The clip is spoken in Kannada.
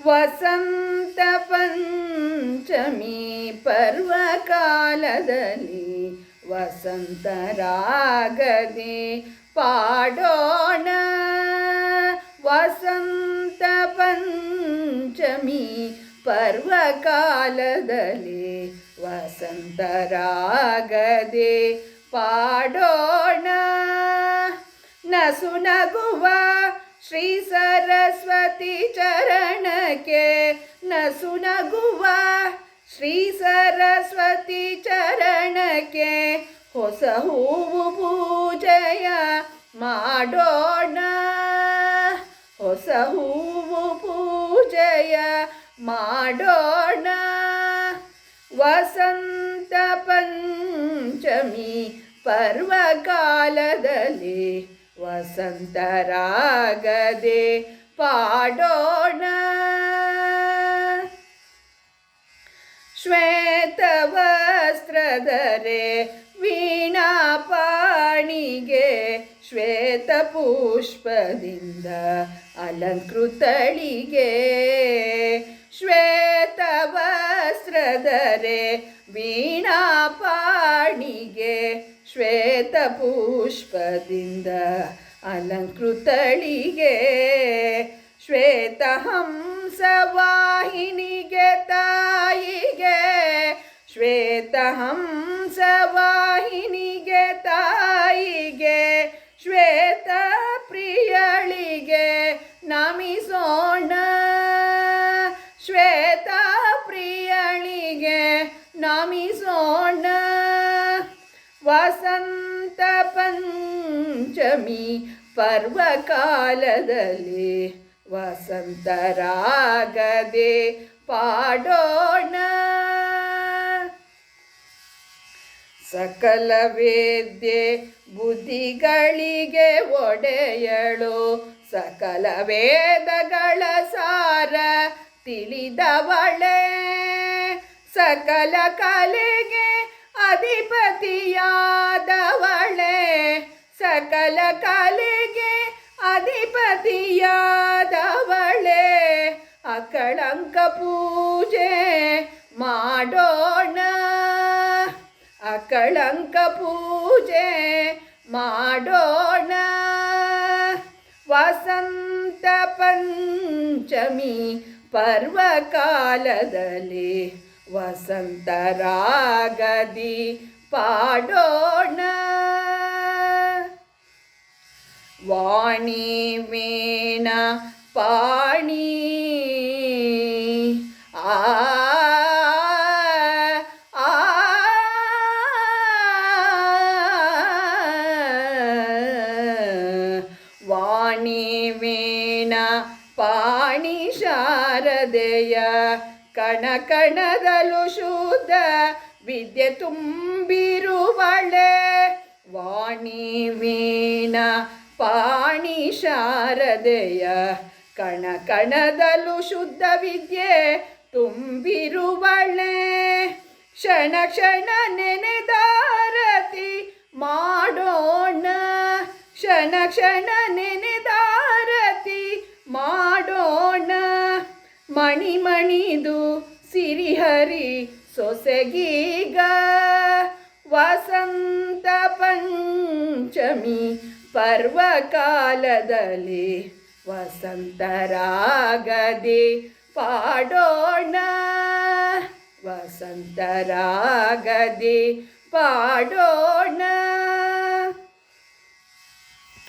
ವಸಂತ ಪಂಚಮಿ ಪರ್ವಕಾಲದಲ್ಲಿ ವಸಂತ ರಾಗದೆ ಪಾಡೋಣ. ವಸಂತ ಪಂಚಮಿ ಪರ್ವಕಾಲದಲ್ಲಿ ವಸಂತ ರಾಗದೆ ಪಾಡೋಣ. ನಸು ನಗುವ ಶ್ರೀ ಸರಸ್ವತಿ ಚರಣಕ್ಕೆ, ನಸು ನಗುವ ಶ್ರೀ ಸರಸ್ವತಿ ಚರಣಕ್ಕೆ ಹೊಸ ಹೂವು ಪೂಜೆಯ ಮಾಡೋಣ. ಹೊಸ ಹೂವು ಪೂಜೆಯ ಮಾಡೋಣ. ವಸಂತ ಪಂಚಮಿ ಪರ್ವಕಾಲದಲ್ಲಿ ವಸಂತ ರಾಗದೆ ಪಾಡೋಣ. ಶ್ವೇತ ವಸ್ತ್ರಧರೆ ವೀಣಾ ಪಾಣಿಗೆ ಶ್ವೇತ ಪುಷ್ಪದಿಂದ ಅಲಂಕೃತಳಿಗೆ. ಶ್ವೇತ ವಸ್ತ್ರಧರೆ ವೀಣಾ ಪಾಣಿಗೆ ಶ್ವೇತ ಪುಷ್ಪದಿಂದ ಅಲಂಕೃತಳಿಗೆ. ಶ್ವೇತ ಹಂಸ ವಾಹಿನಿಗೆ ತಾಯಿಗೆ, ಶ್ವೇತ ಹಂಸ ವಾಹಿನಿಗೆ ತಾಯಿಗೆ, ಶ್ವೇತ ಪ್ರಿಯಳಿಗೆ ನಮಿಸೋಣ. ಶ್ವೇತ ಪ್ರಿಯಳಿಗೆ ನಮಿಸೋಣ. ವಸಂತ ಪಂಚಮಿ ಪರ್ವಕಾಲದಲ್ಲಿ ವಸಂತ ರಾಗದೆ ಪಾಡೋಣ. ಸಕಲ ವೇದ್ಯೆ ಬುದ್ಧಿಗಳಿಗೆ ಒಡೆಯಳು, ಸಕಲ ವೇದಗಳ ಸಾರ ತಿಳಿದವಳೆ. ಸಕಲ ಕಲೆಗೆ ಅಧಿಪತಿಯಾದವಳೆ, ಸಕಲ ಕಲೆಗೆ ಅಧಿಪತಿಯಾದವಳೆ. ಅಕಳಂಕ ಪೂಜೆ ಮಾಡೋಣ. ಅಕಳಂಕ ಪೂಜೆ ಮಾಡೋಣ. ವಸಂತ ಪಂಚಮಿ ಪರ್ವಕಾಲದಲ್ಲಿ ವಸಂತ ರಾಗದಿ ಪಾಡೋಣ. ವಾಣಿ ವೀಣಾ ಪಾಣಿ ಆ ವಾಣಿ ವೀಣಾ ಪಾಣಿ ಶಾರದೆಯ ಕಣ ಕಣದಲು ಶುದ್ಧ ವಿದ್ಯೆ ತುಂಬಿರುವಳೆ. ವಾಣಿ ವೀಣಾ ಪಾಣಿ ಶಾರದೆಯ ಕಣ ಕಣದಲು ಶುದ್ಧ ವಿದ್ಯೆ ತುಂಬಿರುವಳೆ. ಕ್ಷಣ ಕ್ಷಣ ನೆನೆದಾರತಿ ಮಾಡೋಣ. ಕ್ಷಣ ಕ್ಷಣ ನೆನೆದಾರತಿ ಮಾಡೋಣ. ಮಣಿ ಮಣಿದು ಸಿರಿಹರಿ ಸೊಸೆಗೀಗ ವಸಂತ ಪಂಚಮಿ ಪರ್ವಕಾಲದಲ್ಲಿ ವಸಂತ ರಾಗದೆ ಪಾಡೋಣ. ವಸಂತ ರಾಗದೆ ಪಾಡೋಣ.